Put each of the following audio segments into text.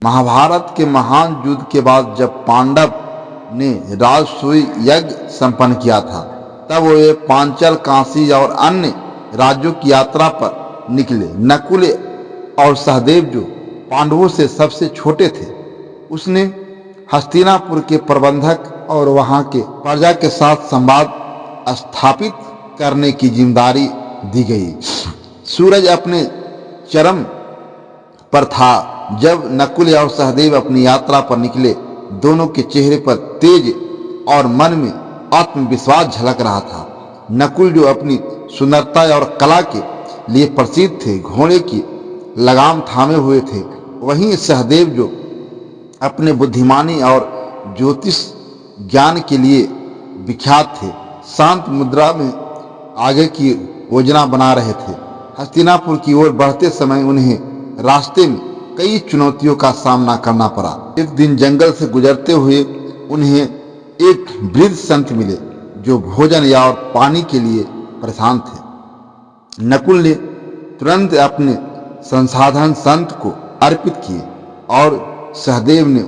महाभारत के महान युद्ध के बाद जब पांडव ने राजसूय यज्ञ संपन्न किया था, तब वे पांचाल, काशी और अन्य राज्यों की यात्रा पर निकले। नकुल और सहदेव, जो पांडवों से सबसे छोटे थे, उसने हस्तिनापुर के प्रबंधक और वहां के प्रजा के साथ संवाद स्थापित करने की जिम्मेदारी दी गई। सूरज अपने चरम पर था जब नकुल और सहदेव अपनी यात्रा पर निकले। दोनों के चेहरे पर तेज और मन में आत्मविश्वास झलक रहा था। नकुल, जो अपनी सुंदरता और कला के लिए प्रसिद्ध थे, घोड़े की लगाम थामे हुए थे। वहीं सहदेव, जो अपने बुद्धिमानी और ज्योतिष ज्ञान के लिए विख्यात थे, शांत मुद्रा में आगे की योजना बना रहे थे। हस्तिनापुर की ओर बढ़ते समय उन्हें रास्ते में कई चुनौतियों का सामना करना पड़ा। एक दिन जंगल से गुजरते हुए उन्हें एक वृद्ध संत मिले, जो भोजन या और पानी के लिए परेशान थे। नकुल ने तुरंत अपने संसाधन संत को अर्पित किए और सहदेव ने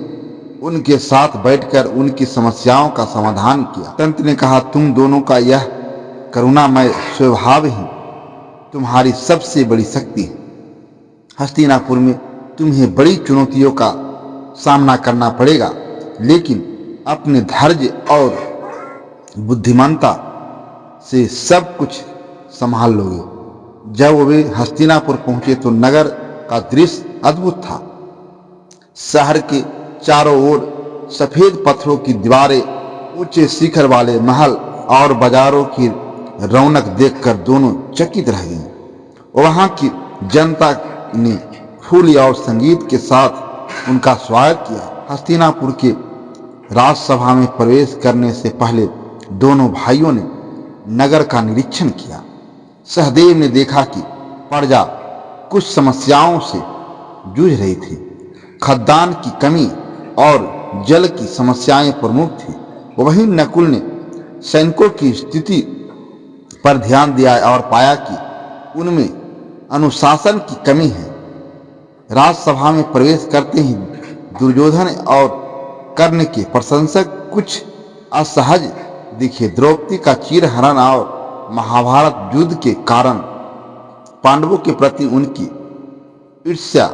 उनके साथ बैठकर उनकी समस्याओं का समाधान किया। संत ने कहा, तुम दोनों का यह करुणामय स्वभाव ही तुम्हारी सबसे बड़ी शक्ति है। हस्तिनापुर में तुम्हें बड़ी चुनौतियों का सामना करना पड़ेगा, लेकिन अपने धैर्य और बुद्धिमानता से सब कुछ संभाल लोगे। जब वे हस्तिनापुर पहुंचे तो नगर का दृश्य अद्भुत था। शहर के चारों ओर सफेद पत्थरों की दीवारें, ऊंचे शिखर वाले महल और बाजारों की रौनक देखकर दोनों चकित रह गए। वहां की जनता ने फूल और संगीत के साथ उनका स्वागत किया। हस्तिनापुर के राजसभा में प्रवेश करने से पहले दोनों भाइयों ने नगर का निरीक्षण किया। सहदेव ने देखा कि प्रजा कुछ समस्याओं से जूझ रही थी। खाद्यान्न की कमी और जल की समस्याएं प्रमुख थी। वहीं नकुल ने सैनिकों की स्थिति पर ध्यान दिया और पाया कि उनमें अनुशासन की कमी है। राजसभा में प्रवेश करते ही दुर्योधन और कर्ण के प्रशंसक कुछ असहज दिखे। द्रौपदी का चीरहरण और महाभारत युद्ध के कारण पांडवों के प्रति उनकी ईर्ष्या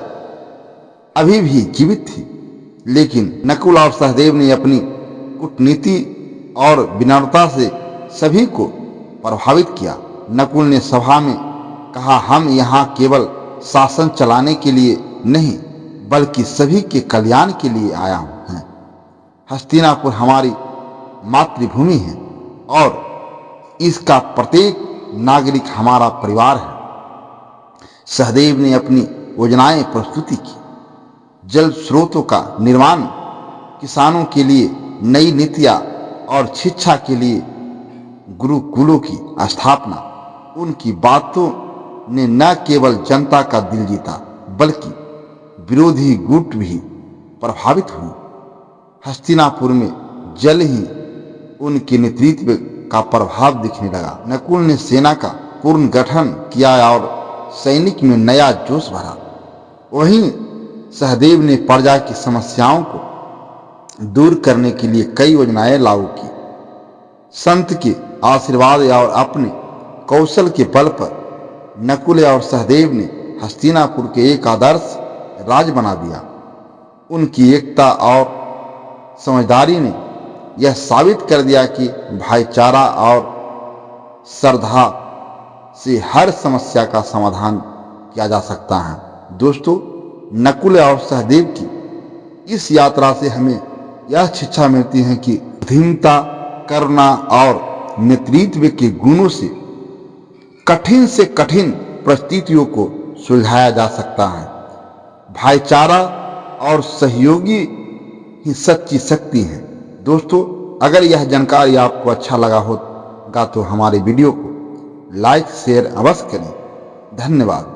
अभी भी जीवित थी, लेकिन नकुल और सहदेव ने अपनी कूटनीति और विनम्रता से सभी को प्रभावित किया। नकुल ने सभा में कहा, हम यहाँ केवल शासन चलाने के लिए नहीं, बल्कि सभी के कल्याण के लिए आया हूँ। हस्तिनापुर हमारी मातृभूमि है और इसका प्रत्येक नागरिक हमारा परिवार है। सहदेव ने अपनी योजनाएं प्रस्तुति की। जल स्रोतों का निर्माण, किसानों के लिए नई नीतियां और शिक्षा के लिए गुरुकुलों की स्थापना। उनकी बातों ने न केवल जनता का दिल जीता, बल्कि विरोधी गुट भी प्रभावित हुए। हस्तिनापुर में जल ही उनके नेतृत्व का प्रभाव दिखने लगा। नकुल ने सेना का पुनर्गठन किया और सैनिक में नया जोश भरा। वहीं सहदेव ने प्रजा की समस्याओं को दूर करने के लिए कई योजनाएं लागू की। संत के आशीर्वाद और अपने कौशल के बल पर नकुल और सहदेव ने हस्तिनापुर के एक आदर्श राज्य बना दिया। उनकी एकता और समझदारी ने यह साबित कर दिया कि भाईचारा और श्रद्धा से हर समस्या का समाधान किया जा सकता है। दोस्तों, नकुल और सहदेव की इस यात्रा से हमें यह शिक्षा मिलती है कि बुद्धिमत्ता, करुणा और नेतृत्व के गुणों से कठिन परिस्थितियों को सुलझाया जा सकता है। भाईचारा और सहयोगी ही सच्ची शक्ति है। दोस्तों, अगर यह जानकारी आपको अच्छा लगा होगा तो हमारे वीडियो को लाइक शेयर अवश्य करें। धन्यवाद।